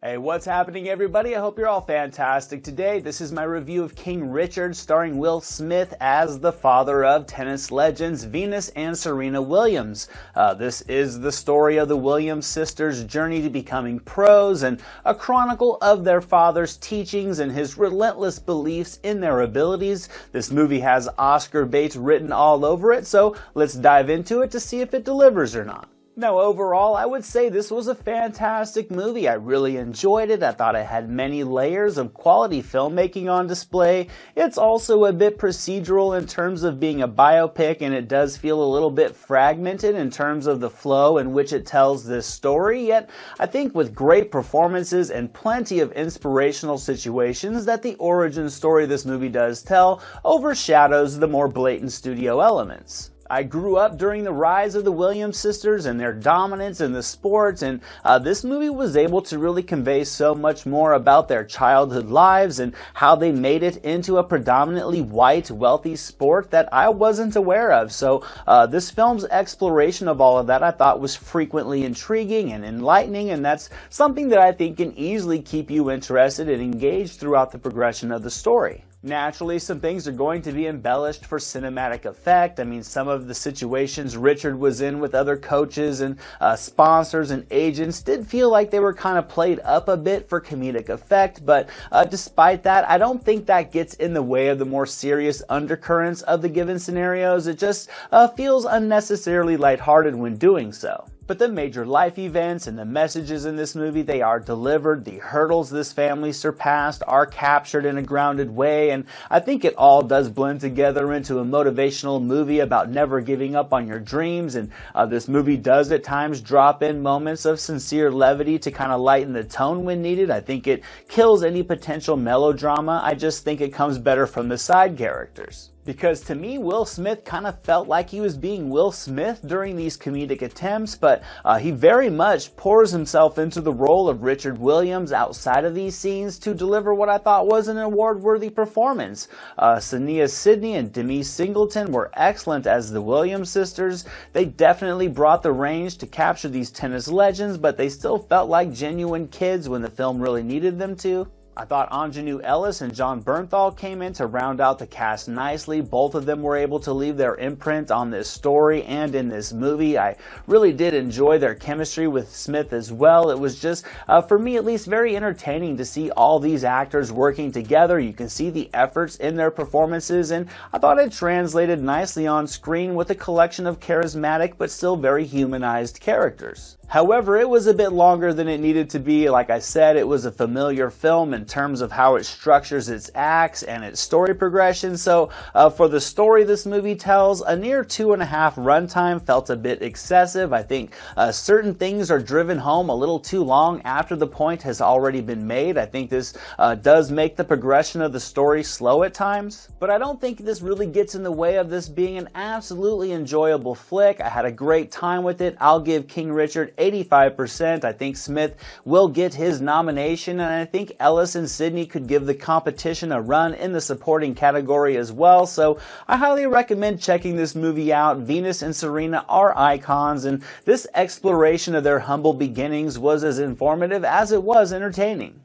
Hey, what's happening, everybody? I hope you're all fantastic today. This is my review of King Richard, starring Will Smith as the father of tennis legends Venus and Serena Williams. This is the story of the Williams sisters' journey to becoming pros and a chronicle of their father's teachings and his relentless beliefs in their abilities. This movie has Oscar bait written all over it, so let's dive into it to see if it delivers or not. Now, overall, I would say this was a fantastic movie. I really enjoyed it. I thought it had many layers of quality filmmaking on display. It's also a bit procedural in terms of being a biopic, and it does feel a little bit fragmented in terms of the flow in which it tells this story. Yet, I think with great performances and plenty of inspirational situations that the origin story this movie does tell overshadows the more blatant studio elements. I grew up during the rise of the Williams sisters and their dominance in the sport, and this movie was able to really convey so much more about their childhood lives and how they made it into a predominantly white, wealthy sport that I wasn't aware of. So this film's exploration of all of that I thought was frequently intriguing and enlightening, and that's something that I think can easily keep you interested and engaged throughout the progression of the story. Naturally, some things are going to be embellished for cinematic effect. I mean, some of the situations Richard was in with other coaches and sponsors and agents did feel like they were kind of played up a bit for comedic effect, but despite that, I don't think that gets in the way of the more serious undercurrents of the given scenarios. It just feels unnecessarily lighthearted when doing so. But the major life events and the messages in this movie, they are delivered. The hurdles this family surpassed are captured in a grounded way, and I think it all does blend together into a motivational movie about never giving up on your dreams. And this movie does at times drop in moments of sincere levity to kind of lighten the tone when needed. I think it kills any potential melodrama. I just think it comes better from the side characters. Because to me, Will Smith kind of felt like he was being Will Smith during these comedic attempts, but he very much pours himself into the role of Richard Williams outside of these scenes to deliver what I thought was an award-worthy performance. Saniyya Sidney and Demi Singleton were excellent as the Williams sisters. They definitely brought the range to capture these tennis legends, but they still felt like genuine kids when the film really needed them to. I thought Aunjanue Ellis and Bernthal came in to round out the cast nicely. Both of them were able to leave their imprint on this story and in this movie. I really did enjoy their chemistry with Smith as well. It was just, for me at least, very entertaining to see all these actors working together. You can see the efforts in their performances, and I thought it translated nicely on screen with a collection of charismatic but still very humanized characters. However, it was a bit longer than it needed to be. Like I said, it was a familiar film in terms of how it structures its acts and its story progression. So for the story this movie tells, a near 2.5 runtime felt a bit excessive. I think certain things are driven home a little too long after the point has already been made. I think this does make the progression of the story slow at times, but I don't think this really gets in the way of this being an absolutely enjoyable flick. I had a great time with it. I'll give King Richard 85%. I think Smith will get his nomination, and I think Ellis and Sidney could give the competition a run in the supporting category as well. So I highly recommend checking this movie out. Venus and Serena are icons, and this exploration of their humble beginnings was as informative as it was entertaining.